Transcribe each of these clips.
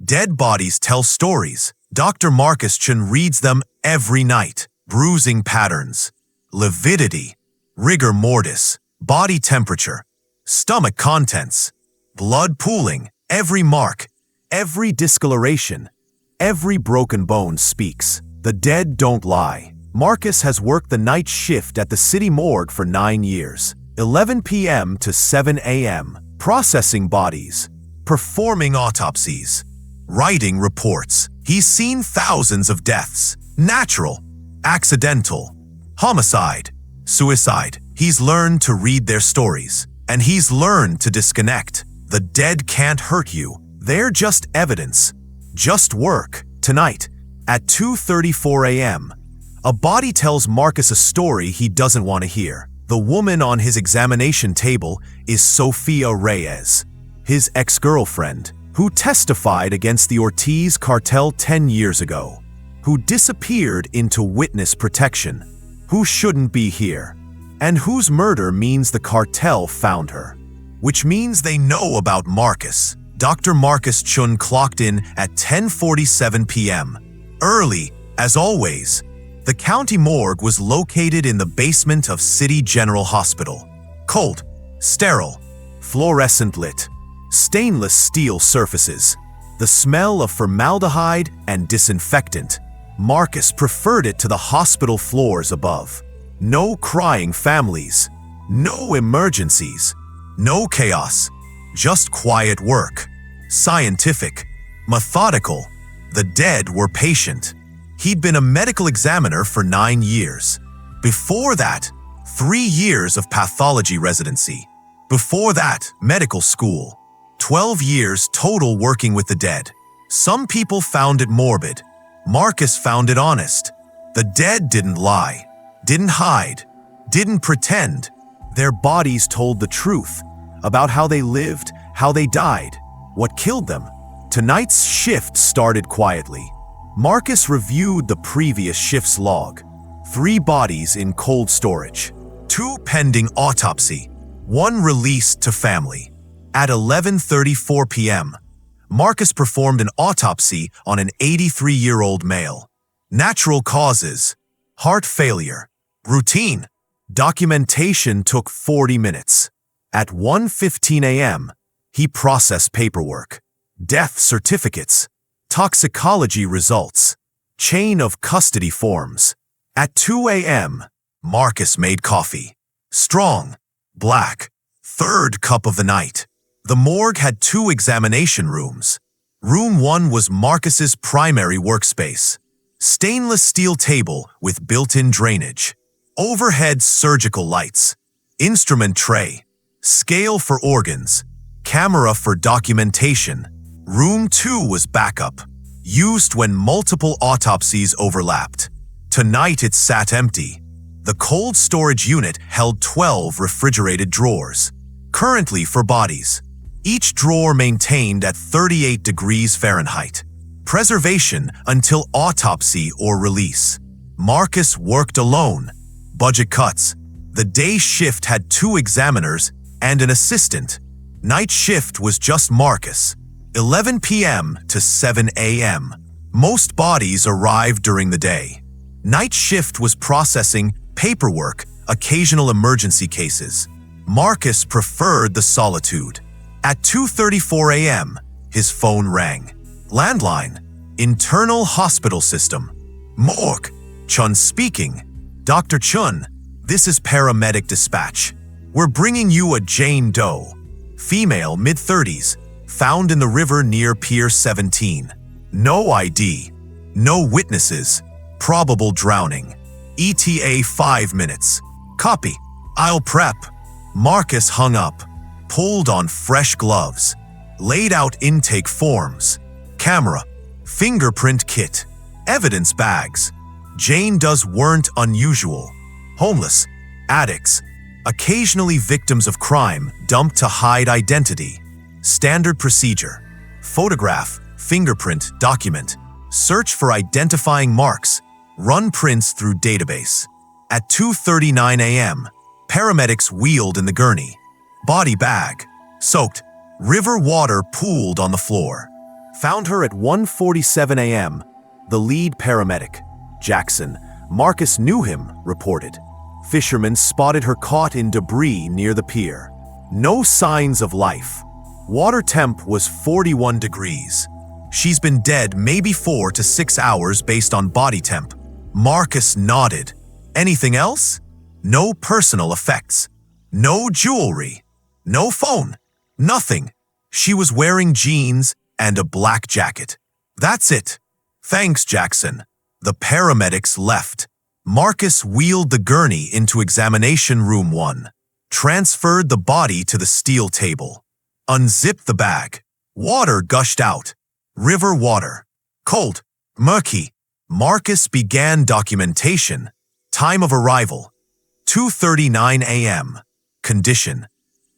Dead bodies tell stories. Dr. Chen reads them every night. Bruising patterns, lividity, rigor mortis, body temperature, stomach contents, blood pooling, every mark, every discoloration, every broken bone speaks. The dead don't lie. Marcus has worked the night shift at the city morgue for 9 years, 11 p.m. to 7 a.m., processing bodies, performing autopsies, writing reports. He's seen thousands of deaths, natural, accidental, homicide, suicide. He's learned to read their stories, and he's learned to disconnect. The dead can't hurt you. They're just evidence, just work. Tonight, at 2:34 a.m., a body tells Marcus a story he doesn't want to hear. The woman on his examination table is Sophia Reyes, his ex-girlfriend, who testified against the Ortiz cartel 10 years ago, who disappeared into witness protection, who shouldn't be here, and whose murder means the cartel found her, which means they know about Marcus. Dr. Chen clocked in at 10:47 p.m. Early, as always. The county morgue was located in the basement of City General Hospital. Cold, sterile, fluorescent lit, stainless steel surfaces, the smell of formaldehyde and disinfectant. Marcus preferred it to the hospital floors above. No crying families, no emergencies, no chaos, just quiet work. Scientific, methodical. The dead were patient. He'd been a medical examiner for 9 years. Before that, 3 years of pathology residency. Before that, medical school. 12 years total working with the dead. Some people found it morbid. Marcus found it honest. The dead didn't lie, didn't hide, didn't pretend. Their bodies told the truth about how they lived, how they died, what killed them. Tonight's shift started quietly. Marcus reviewed the previous shift's log. 3 bodies in cold storage, 2 pending autopsy, 1 released to family. At 11:34 p.m., Marcus performed an autopsy on an 83-year-old male. Natural causes, heart failure, routine. Documentation took 40 minutes. At 1:15 a.m., he processed paperwork, death certificates, toxicology results, chain of custody forms. At 2 a.m., Marcus made coffee. Strong, black, 3rd cup of the night. The morgue had 2 examination rooms. Room 1 was Marcus's primary workspace. Stainless steel table with built-in drainage. Overhead surgical lights. Instrument tray. Scale for organs. Camera for documentation. Room 2 was backup, used when multiple autopsies overlapped. Tonight it sat empty. The cold storage unit held 12 refrigerated drawers, currently for bodies. Each drawer maintained at 38 degrees Fahrenheit. Preservation until autopsy or release. Marcus worked alone. Budget cuts. The day shift had 2 examiners and an assistant. Night shift was just Marcus. 11 p.m. to 7 a.m. Most bodies arrived during the day. Night shift was processing paperwork, occasional emergency cases. Marcus preferred the solitude. At 2:34 a.m., his phone rang. Landline. Internal hospital system. Morgue. Chen speaking. Dr. Chen, this is paramedic dispatch. We're bringing you a Jane Doe, female, mid-30s, found in the river near Pier 17. No ID. No witnesses. Probable drowning. ETA 5 minutes. Copy. I'll prep. Marcus hung up, pulled on fresh gloves, laid out intake forms, camera, fingerprint kit, evidence bags. Jane Does weren't unusual. Homeless, addicts, occasionally victims of crime dumped to hide identity. Standard procedure. Photograph, fingerprint, document. Search for identifying marks. Run prints through database. At 2:39 a.m., paramedics wheeled in the gurney. Body bag. Soaked. River water pooled on the floor. Found her at 1:47 a.m. The lead paramedic, Jackson, Marcus knew him, reported. Fishermen spotted her caught in debris near the pier. No signs of life. Water temp was 41 degrees. She's been dead maybe 4 to 6 hours based on body temp. Marcus nodded. Anything else? No personal effects. No jewelry. No phone. Nothing. She was wearing jeans and a black jacket. That's it. Thanks, Jackson. The paramedics left. Marcus wheeled the gurney into examination room 1, transferred the body to the steel table, unzipped the bag. Water gushed out. River water. Cold. Murky. Marcus began documentation. Time of arrival, 2:39 a.m. Condition,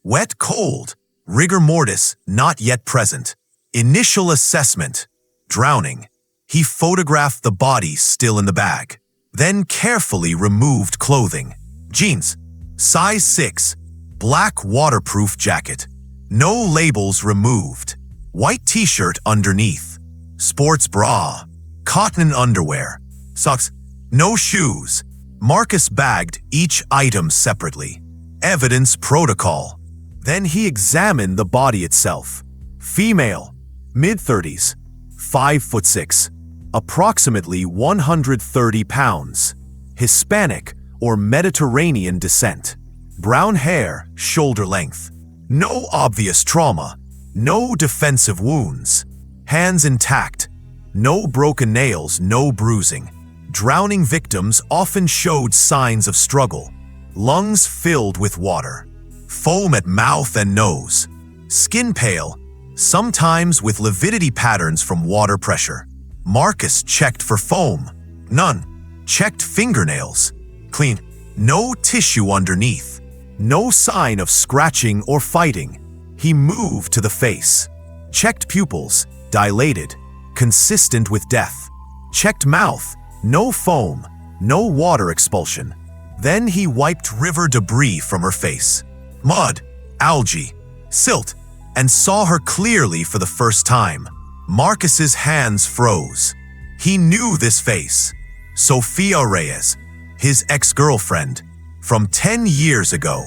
wet, cold. Rigor mortis not yet present. Initial assessment, drowning. He photographed the body still in the bag, then carefully removed clothing. Jeans, size 6, black waterproof jacket. No labels removed. White t-shirt underneath. Sports bra. Cotton underwear. Socks. No shoes. Marcus bagged each item separately. Evidence protocol. Then he examined the body itself. Female, mid-30s, 5'6", approximately 130 pounds. Hispanic or Mediterranean descent. Brown hair, shoulder length. No obvious trauma. No defensive wounds. Hands intact. No broken nails, no bruising. Drowning victims often showed signs of struggle. Lungs filled with water. Foam at mouth and nose. Skin pale, sometimes with lividity patterns from water pressure. Marcus checked for foam. None. Checked fingernails. Clean. No tissue underneath. No sign of scratching or fighting. He moved to the face. Checked pupils, dilated, consistent with death. Checked mouth, no foam, no water expulsion. Then he wiped river debris from her face. Mud, algae, silt, and saw her clearly for the first time. Marcus's hands froze. He knew this face. Sophia Reyes, his ex-girlfriend, from 10 years ago.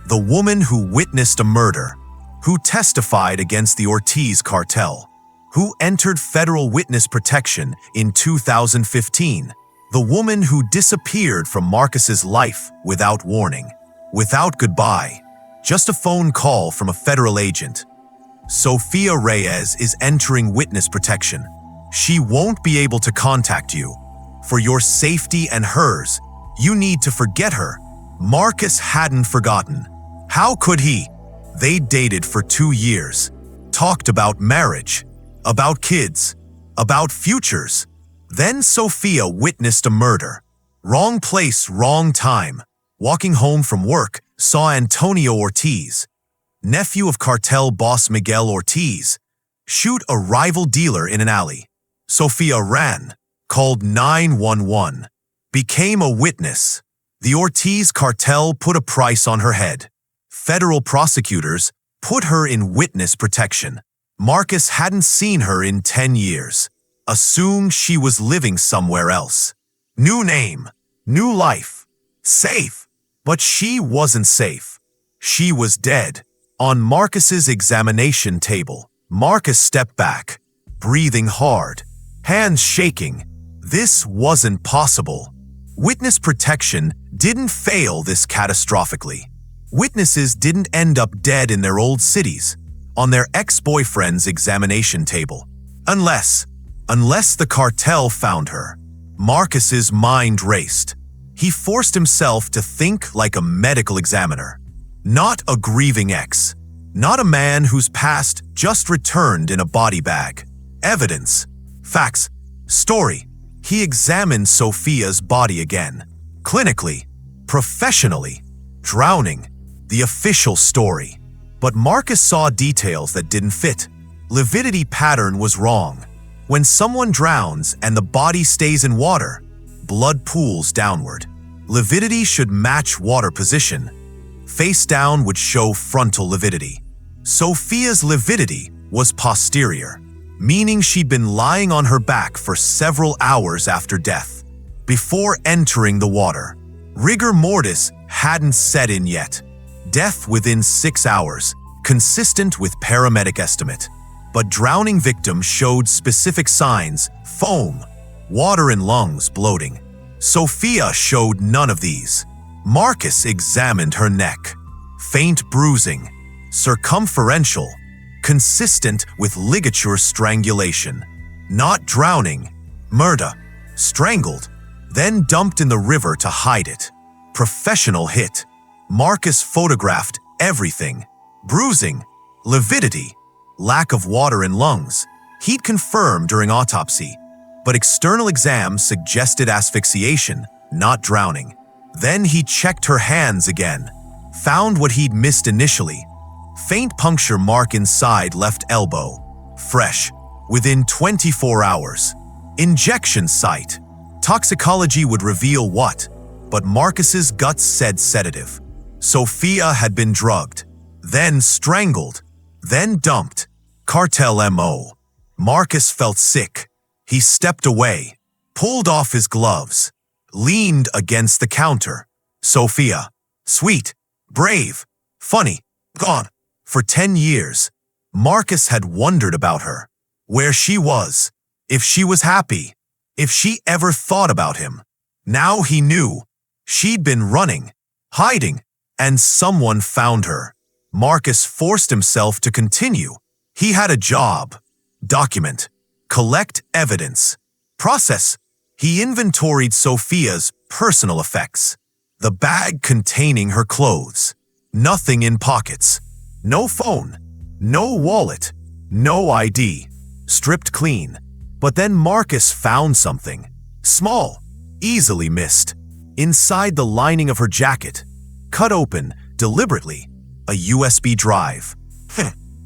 The woman who witnessed a murder, who testified against the Ortiz cartel, who entered federal witness protection in 2015. The woman who disappeared from Marcus's life without warning, without goodbye, just a phone call from a federal agent. Sophia Reyes is entering witness protection. She won't be able to contact you. For your safety and hers, you need to forget her. Marcus hadn't forgotten. How could he? They dated for 2 years, talked about marriage, about kids, about futures. Then Sophia witnessed a murder. Wrong place, wrong time. Walking home from work, saw Antonio Ortiz, nephew of Cartel boss Miguel Ortiz, shoot a rival dealer in an alley. Sophia ran, called 911, became a witness. The Ortiz cartel put a price on her head. Federal prosecutors put her in witness protection. Marcus hadn't seen her in 10 years. Assumed she was living somewhere else. New name, new life, safe. But she wasn't safe. She was dead. On Marcus's examination table, Marcus stepped back, breathing hard, hands shaking. This wasn't possible. Witness protection didn't fail this catastrophically. Witnesses didn't end up dead in their old cities, on their ex-boyfriend's examination table. Unless the cartel found her. Marcus's mind raced. He forced himself to think like a medical examiner. Not a grieving ex. Not a man whose past just returned in a body bag. Evidence. Facts. Story. He examined Sophia's body again. Clinically. Professionally. Drowning. The official story. But Marcus saw details that didn't fit. Lividity pattern was wrong. When someone drowns and the body stays in water, blood pools downward. Lividity should match water position. Face down would show frontal lividity. Sophia's lividity was posterior. meaning she'd been lying on her back for several hours after death. Before entering the water, rigor mortis hadn't set in yet. Death within 6 hours, consistent with paramedic estimate. But drowning victim showed specific signs: foam, water in lungs, bloating. Sophia showed none of these. Marcus examined her neck. Faint bruising, circumferential, consistent with ligature strangulation. Not drowning, murder, strangled, then dumped in the river to hide it. Professional hit. Marcus photographed everything. Bruising, lividity, lack of water in lungs. He'd confirmed during autopsy, but external exams suggested asphyxiation, not drowning. Then he checked her hands again, found what he'd missed initially. Faint puncture mark inside left elbow. Fresh, within 24 hours. Injection site. Toxicology would reveal what, but Marcus's gut said sedative. Sophia had been drugged, then strangled, then dumped. Cartel MO. Marcus felt sick. He stepped away, pulled off his gloves, leaned against the counter. Sophia, sweet, brave, funny, gone. For 10 years, Marcus had wondered about her, where she was, if she was happy, if she ever thought about him. Now he knew. She'd been running, hiding, and someone found her. Marcus forced himself to continue. He had a job. Document. Collect evidence. Process. He inventoried Sophia's personal effects. The bag containing her clothes. Nothing in pockets. No phone. No wallet. No ID. Stripped clean. But then Marcus found something. Small. Easily missed. Inside the lining of her jacket. Cut open, deliberately. A USB drive.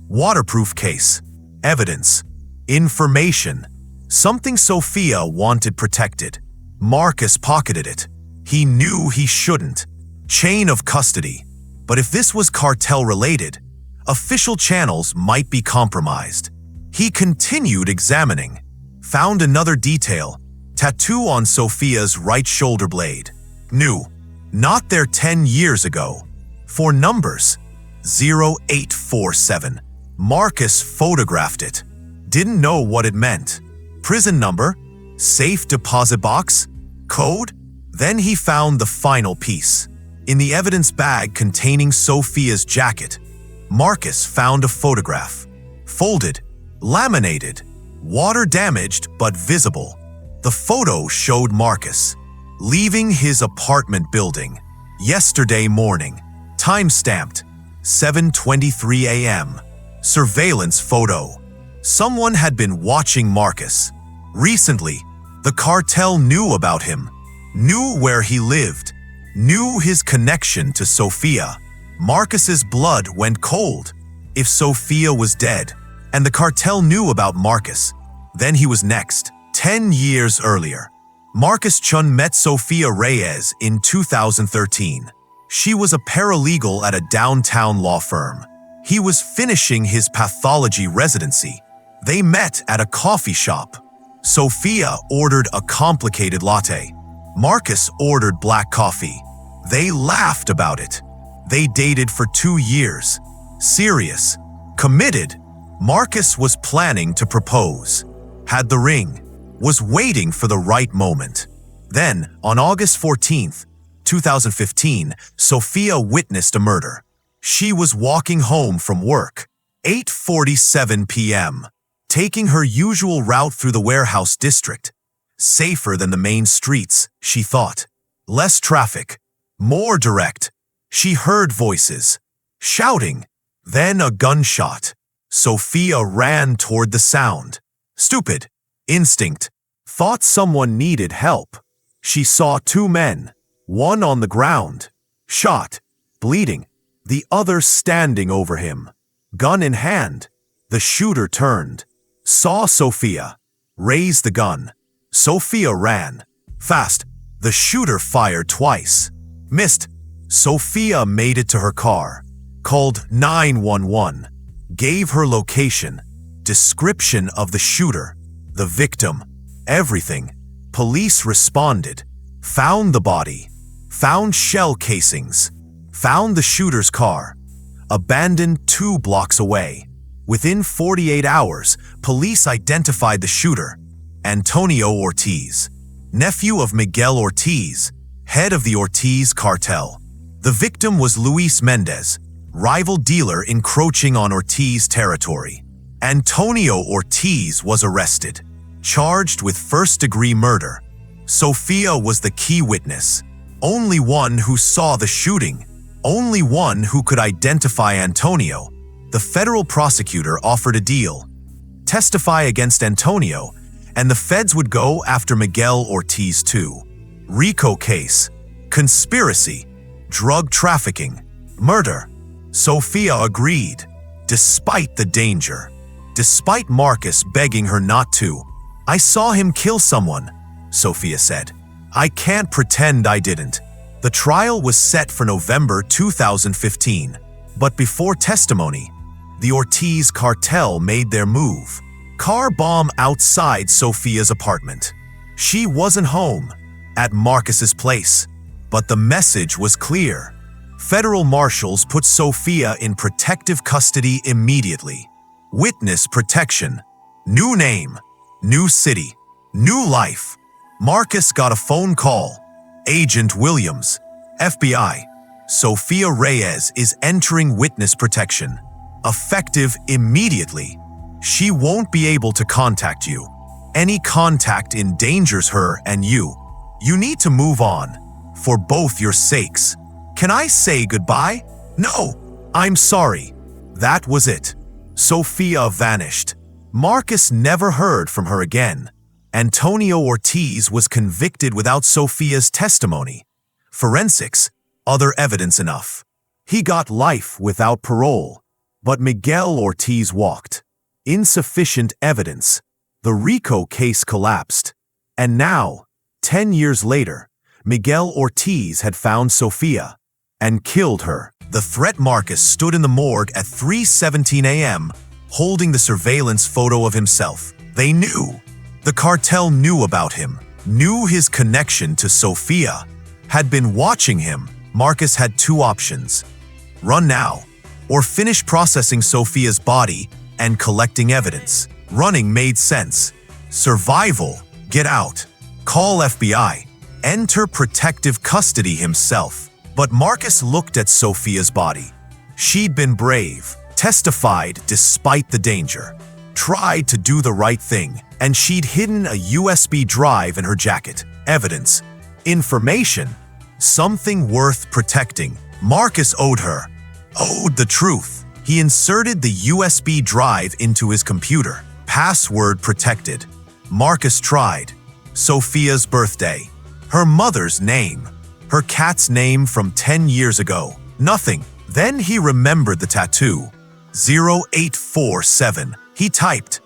Waterproof case. Evidence. Information. Something Sophia wanted protected. Marcus pocketed it. He knew he shouldn't. Chain of custody. But if this was cartel-related, official channels might be compromised. He continued examining. Found another detail. Tattoo on Sophia's right shoulder blade. New. Not there 10 years ago. 4 numbers. 0847. Marcus photographed it. Didn't know what it meant. Prison number? Safe deposit box? Code? Then he found the final piece. In the evidence bag containing Sophia's jacket, Marcus found a photograph. Folded, laminated, water damaged but visible. The photo showed Marcus leaving his apartment building. Yesterday morning. Time-stamped. 7:23 a.m. Surveillance photo. Someone had been watching Marcus. Recently, the cartel knew about him, knew where he lived, knew his connection to Sophia. Marcus's blood went cold. If Sophia was dead, and the cartel knew about Marcus, then he was next. 10 years earlier, Marcus Chen met Sophia Reyes in 2013. She was a paralegal at a downtown law firm. He was finishing his pathology residency. They met at a coffee shop. Sophia ordered a complicated latte. Marcus ordered black coffee. They laughed about it. They dated for 2 years. Serious. Committed. Marcus was planning to propose. Had the ring. Was waiting for the right moment. Then, on August 14th, 2015, Sophia witnessed a murder. She was walking home from work, 8:47 p.m., taking her usual route through the warehouse district. Safer than the main streets, she thought. Less traffic, more direct. She heard voices, shouting, then a gunshot. Sophia ran toward the sound. Stupid. Instinct. Thought someone needed help. She saw 2 men, one on the ground, shot, bleeding, the other standing over him, gun in hand. The shooter turned, saw Sophia, raised the gun. Sophia ran. Fast. The shooter fired twice. Missed. Sophia made it to her car, called 911, gave her location. Description of the shooter, the victim, everything. Police responded, found the body, found shell casings, found the shooter's car, abandoned 2 blocks away. Within 48 hours, police identified the shooter, Antonio Ortiz, nephew of Miguel Ortiz, head of the Ortiz cartel. The victim was Luis Mendez, rival dealer encroaching on Ortiz territory. Antonio Ortiz was arrested, charged with first-degree murder. Sophia was the key witness, only one who saw the shooting, only one who could identify Antonio. The federal prosecutor offered a deal: testify against Antonio, and the feds would go after Miguel Ortiz too. RICO case, conspiracy, drug trafficking, murder. Sophia agreed, despite the danger. Despite Marcus begging her not to. "I saw him kill someone," Sophia said. "I can't pretend I didn't." The trial was set for November 2015, but before testimony, the Ortiz cartel made their move. Car bomb outside Sophia's apartment. She wasn't home, at Marcus's place, but the message was clear. Federal marshals put Sophia in protective custody immediately. Witness protection. New name, new city, new life. Marcus got a phone call. Agent Williams, FBI. Sophia Reyes is entering witness protection. Effective immediately. She won't be able to contact you. Any contact endangers her and you. You need to move on, for both your sakes. Can I say goodbye? No, I'm sorry. That was it. Sophia vanished. Marcus never heard from her again. Antonio Ortiz was convicted without Sophia's testimony. Forensics, other evidence enough. He got life without parole. But Miguel Ortiz walked. Insufficient evidence. The RICO case collapsed. And now, 10 years later, Miguel Ortiz had found Sophia and killed her. The threat Marcus stood in the morgue at 3:17 a.m., holding the surveillance photo of himself. They knew. The cartel knew about him, knew his connection to Sophia, had been watching him. Marcus had 2 options: run now, or finish processing Sophia's body and collecting evidence. Running made sense. Survival, get out, call FBI, enter protective custody himself. But Marcus looked at Sophia's body. She'd been brave, testified despite the danger, tried to do the right thing, and she'd hidden a USB drive in her jacket. Evidence, information, something worth protecting. Marcus owed the truth. He inserted the USB drive into his computer. Password protected. Marcus tried. Sophia's birthday. Her mother's name. Her cat's name from 10 years ago. Nothing. Then he remembered the tattoo. 0847. He typed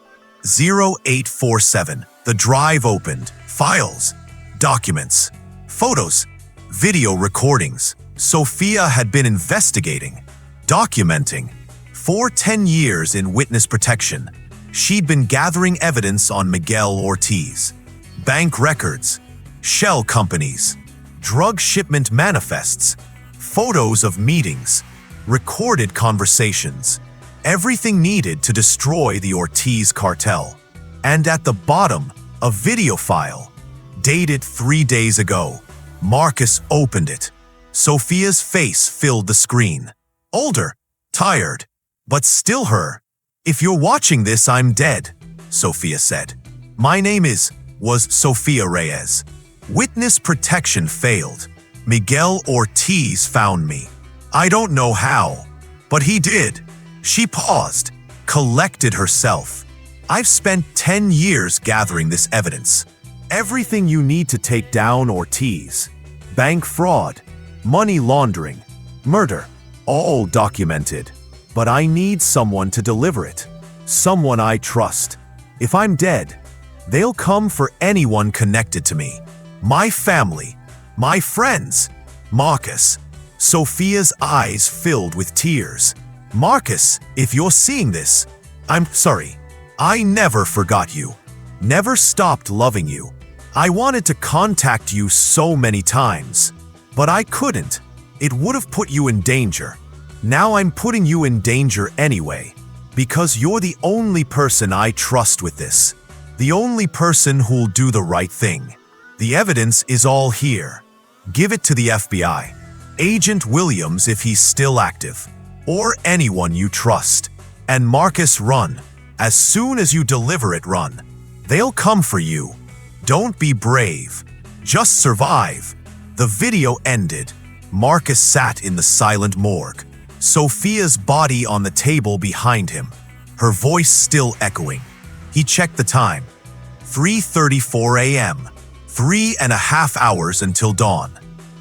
0847. The drive opened. Files. Documents. Photos. Video recordings. Sophia had been investigating, documenting. For 10 years in witness protection, she'd been gathering evidence on Miguel Ortiz. Bank records, shell companies, drug shipment manifests, photos of meetings, recorded conversations, everything needed to destroy the Ortiz cartel. And at the bottom, a video file, dated 3 days ago. Marcus opened it. Sophia's face filled the screen. Older, tired, but still her. "If you're watching this, I'm dead," Sophia said. "My name was Sophia Reyes. Witness protection failed. Miguel Ortiz found me. I don't know how, but he did." She paused, collected herself. "I've spent 10 years gathering this evidence. Everything you need to take down Ortiz. Bank fraud, money laundering, murder, all documented. But I need someone to deliver it. Someone I trust. If I'm dead, they'll come for anyone connected to me. My family, my friends." Marcus. Sophia's eyes filled with tears. "Marcus, if you're seeing this, I'm sorry. I never forgot you. Never stopped loving you. I wanted to contact you so many times, but I couldn't. It would have put you in danger. Now I'm putting you in danger anyway, because you're the only person I trust with this. The only person who'll do the right thing. The evidence is all here. Give it to the FBI. Agent Williams if he's still active. Or anyone you trust. And Marcus, run. As soon as you deliver it, run. They'll come for you. Don't be brave. Just survive. The video ended. Marcus sat in the silent morgue. Sophia's body on the table behind him. Her voice still echoing. He checked the time. 3:34 a.m. 3.5 hours until dawn.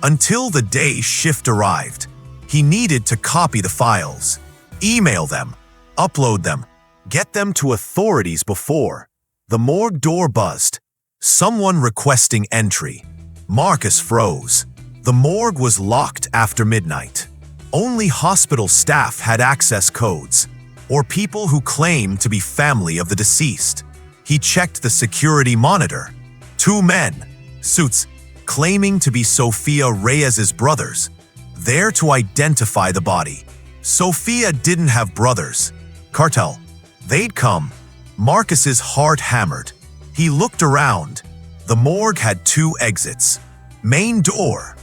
Until the day shift arrived. He needed to copy the files. Email them. Upload them. Get them to authorities before. The morgue door buzzed. Someone requesting entry. Marcus froze. The morgue was locked after midnight. Only hospital staff had access codes, or people who claimed to be family of the deceased. He checked the security monitor. 2 men, suits, claiming to be Sophia Reyes' brothers, there to identify the body. Sophia didn't have brothers. Cartel. They'd come. Marcus's heart hammered. He looked around. The morgue had 2 exits. Main door,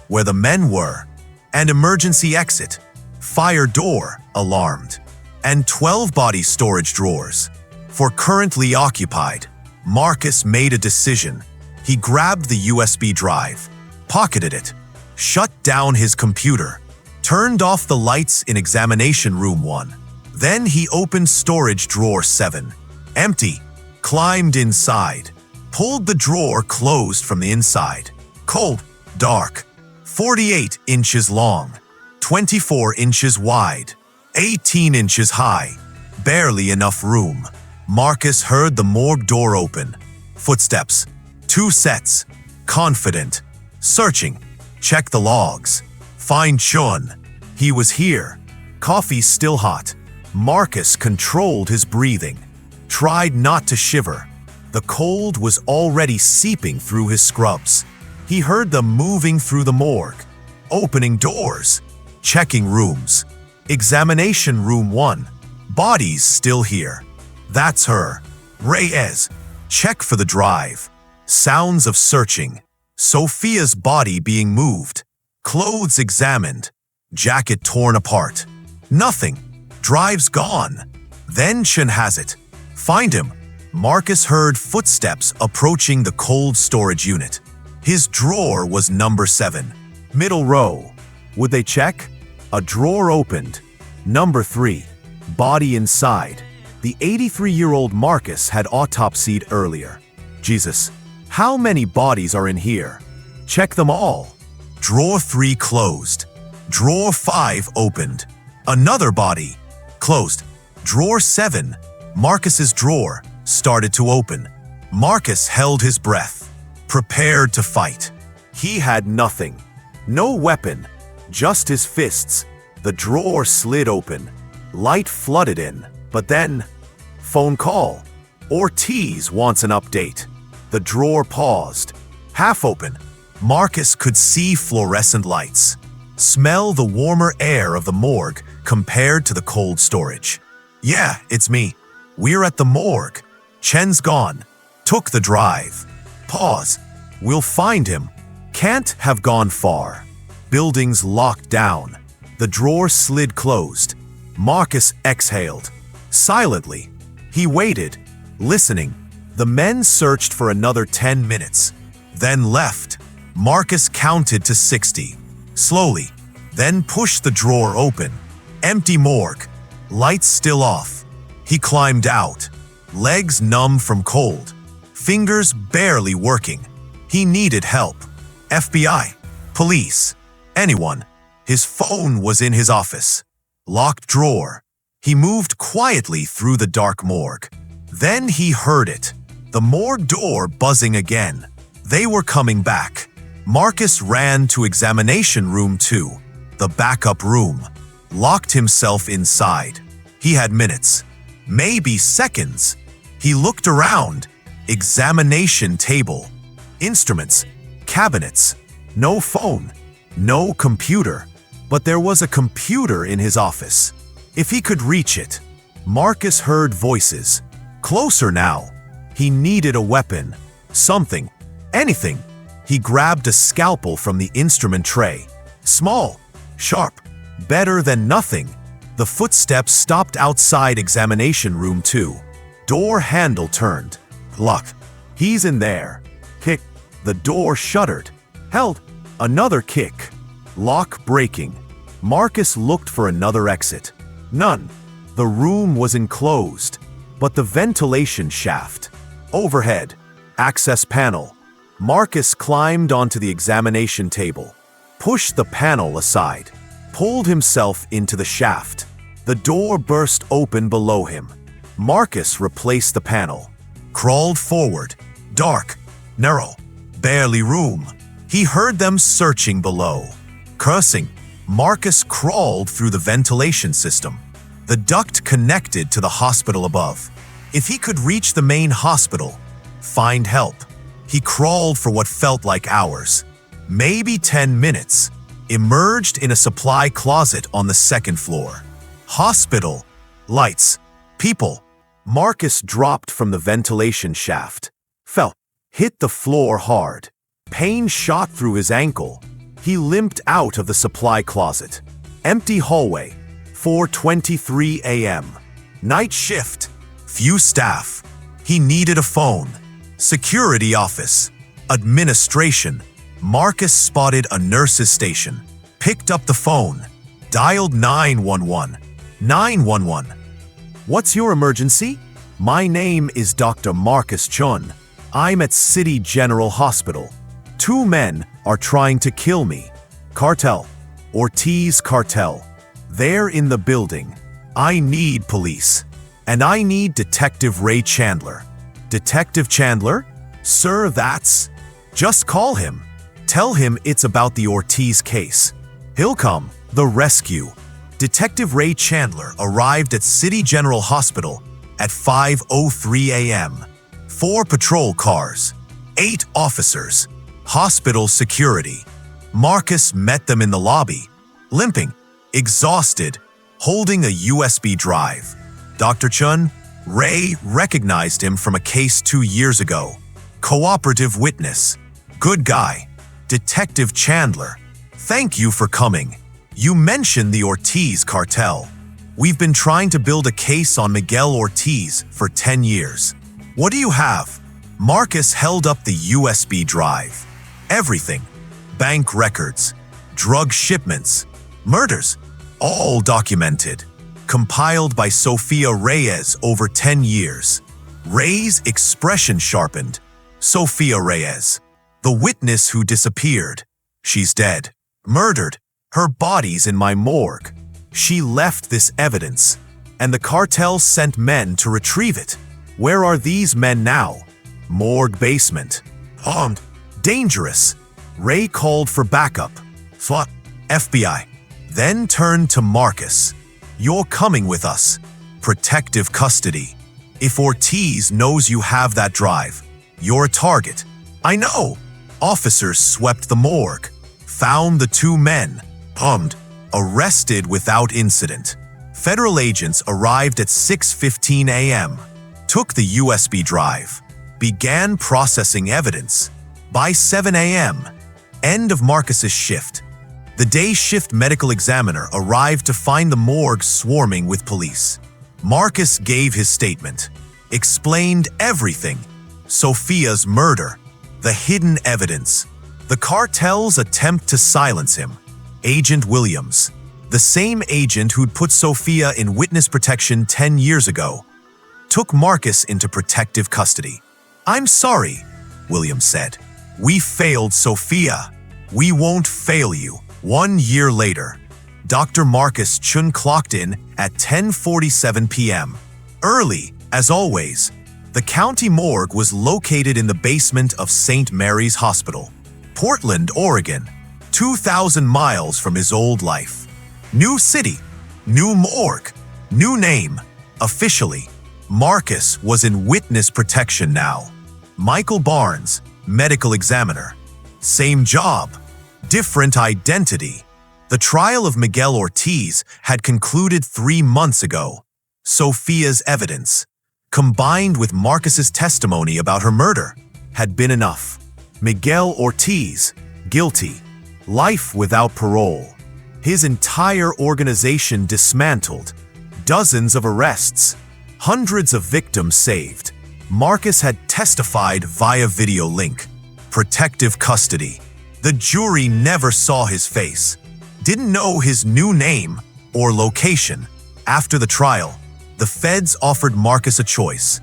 where the men were, and emergency exit. Fire door, alarmed. And 12 body storage drawers. For currently occupied, Marcus made a decision. He grabbed the USB drive, pocketed it, shut down his computer, turned off the lights in examination room 1. Then he opened storage drawer 7. Empty. Climbed inside. Pulled the drawer closed from the inside. Cold. Dark. 48 inches long. 24 inches wide. 18 inches high. Barely enough room. Marcus heard the morgue door open. Footsteps. 2 sets. Confident. Searching. Check the logs. Find Chen. He was here. Coffee still hot. Marcus controlled his breathing. Tried not to shiver. The cold was already seeping through his scrubs. He heard them moving through the morgue. Opening doors. Checking rooms. Examination room 1. Bodies still here. That's her. Reyes. Check for the drive. Sounds of searching. Sophia's body being moved. Clothes examined. Jacket torn apart. Nothing. Drive's gone. Then Chen has it. Find him. Marcus heard footsteps approaching the cold storage unit. His drawer was number 7. Middle row. Would they check? A drawer opened. Number 3. Body inside. The 83-year-old Marcus had autopsied earlier. Jesus, how many bodies are in here? Check them all. Drawer 3 closed. Drawer 5 opened. Another body. Closed. Drawer 7, Marcus's drawer, started to open. Marcus held his breath, prepared to fight. He had nothing. No weapon, just his fists. The drawer slid open. Light flooded in, but then... Phone call. Ortiz wants an update. The drawer paused. Half open. Marcus could see fluorescent lights. Smell the warmer air of the morgue compared to the cold storage. Yeah, it's me. We're at the morgue. Chen's gone. Took the drive. Pause. We'll find him. Can't have gone far. Buildings locked down. The drawer slid closed. Marcus exhaled. Silently. He waited, listening. The men searched for another 10 minutes, then left. Marcus counted to 60. Slowly, then pushed the drawer open. Empty morgue. Lights still off. He climbed out. Legs numb from cold. Fingers barely working. He needed help. FBI. Police. Anyone. His phone was in his office. Locked drawer. He moved quietly through the dark morgue. Then he heard it. The morgue door buzzing again. They were coming back. Marcus ran to examination room 2, the backup room. Locked himself inside. He had minutes. maybe seconds. He looked around. Examination table. Instruments. Cabinets. No phone. No computer. But there was a computer in his office. If he could reach it. Marcus heard voices. Closer now. He needed a weapon. Something. Anything. He grabbed a scalpel from the instrument tray. Small. Sharp. Better than nothing. The footsteps stopped outside examination room 2. Door handle turned. Locked. He's in there. Kick. The door shuttered. Held. Another kick. Lock breaking. Marcus looked for another exit. None. The room was enclosed. But the ventilation shaft. Overhead. Access panel. Marcus climbed onto the examination table. Pushed the panel aside. Pulled himself into the shaft. The door burst open below him. Marcus replaced the panel. Crawled forward. Dark. Narrow. Barely room. He heard them searching below. Cursing, Marcus crawled through the ventilation system. The duct connected to the hospital above. If he could reach the main hospital, find help. He crawled for what felt like hours. Maybe 10 minutes. Emerged in a supply closet on the 2nd floor. Hospital. Lights. People. Marcus dropped from the ventilation shaft. Fell. Hit the floor hard. Pain shot through his ankle. He limped out of the supply closet. Empty hallway. 4:23 a.m. Night shift. Few staff. He needed a phone. Security office. Administration. Marcus spotted a nurse's station. Picked up the phone. Dialed 911. 911. What's your emergency? My name is Dr. Marcus Chen. I'm at City General Hospital. 2 men are trying to kill me. Cartel. Ortiz Cartel. They're in the building. I need police. And I need Detective Ray Chandler. Detective Chandler? Sir, that's... Just call him. Tell him it's about the Ortiz case. He'll come. The rescue. Detective Ray Chandler arrived at City General Hospital at 5:03 a.m. 4 patrol cars. 8 officers. Hospital security. Marcus met them in the lobby. Limping. Exhausted. Holding a USB drive. Dr. Chen, Ray recognized him from a case 2 years ago. Cooperative witness. Good guy. Detective Chandler. Thank you for coming. You mentioned the Ortiz cartel. We've been trying to build a case on Miguel Ortiz for 10 years. What do you have? Marcus held up the USB drive. Everything. Bank records. Drug shipments. Murders. All documented. Compiled by Sophia Reyes over 10 years. Ray's expression sharpened. Sophia Reyes. The witness who disappeared. She's dead. Murdered. Her body's in my morgue. She left this evidence, and the cartel sent men to retrieve it. Where are these men now? Morgue basement. Armed. Dangerous. Ray called for backup. SWAT. FBI. Then turned to Marcus. You're coming with us. Protective custody. If Ortiz knows you have that drive, you're a target. I know. Officers swept the morgue. Found the 2 men. Armed. Arrested without incident. Federal agents arrived at 6:15 a.m. Took the USB drive. Began processing evidence. By 7 a.m., end of Marcus's shift. The day shift medical examiner arrived to find the morgue swarming with police. Marcus gave his statement. Explained everything. Sophia's murder. The hidden evidence. The cartel's attempt to silence him. Agent Williams, the same agent who'd put Sophia in witness protection 10 years ago, took Marcus into protective custody. I'm sorry, Williams said. We failed Sophia. We won't fail you. 1 year later, Dr. Marcus Chen clocked in at 10:47 p.m. Early, as always. The county morgue was located in the basement of St. Mary's Hospital, Portland, Oregon. 2,000 miles from his old life. New city, new morgue, new name. Officially, Marcus was in witness protection now. Michael Barnes, medical examiner. Same job, different identity. The trial of Miguel Ortiz had concluded 3 months ago. Sophia's evidence, combined with Marcus's testimony about her murder, had been enough. Miguel Ortiz, guilty, life without parole. His entire organization dismantled, dozens of arrests, hundreds of victims saved. Marcus had testified via video link. Protective custody. The jury never saw his face, didn't know his new name or location. After the trial, the feds offered Marcus a choice: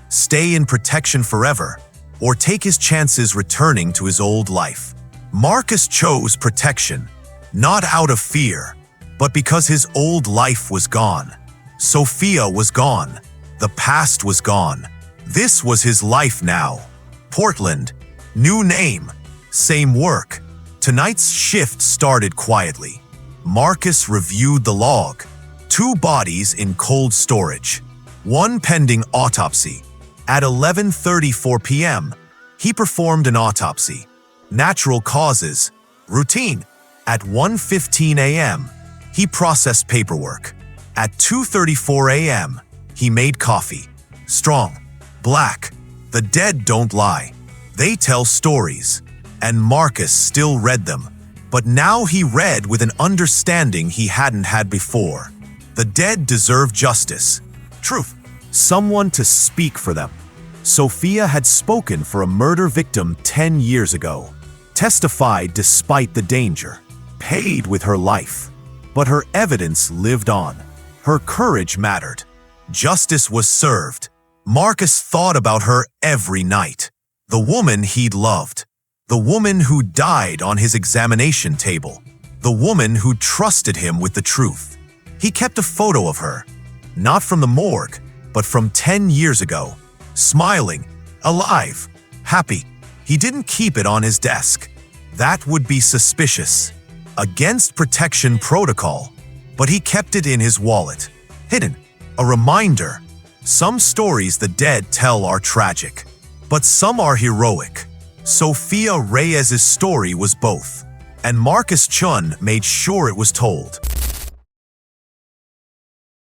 stay in protection forever or take his chances returning to his old life. Marcus chose protection, not out of fear, but because his old life was gone. Sophia was gone. The past was gone. This was his life now. Portland, new name, same work. Tonight's shift started quietly. Marcus reviewed the log. 2 bodies in cold storage, 1 pending autopsy. At 11:34 p.m., he performed an autopsy. Natural causes, routine. At 1:15 a.m., he processed paperwork. At 2:34 a.m., he made coffee. Strong, black. The dead don't lie. They tell stories. And Marcus still read them. But now he read with an understanding he hadn't had before. The dead deserve justice, truth, someone to speak for them. Sophia had spoken for a murder victim 10 years ago, testified despite the danger, paid with her life. But her evidence lived on. Her courage mattered. Justice was served. Marcus thought about her every night. The woman he'd loved. The woman who died on his examination table. The woman who trusted him with the truth. He kept a photo of her, not from the morgue, but from 10 years ago. Smiling, alive, happy. He didn't keep it on his desk. That would be suspicious. Against protection protocol. But he kept it in his wallet, hidden. A reminder. Some stories the dead tell are tragic, but some are heroic. Sophia Reyes' story was both, and Marcus Chen made sure it was told.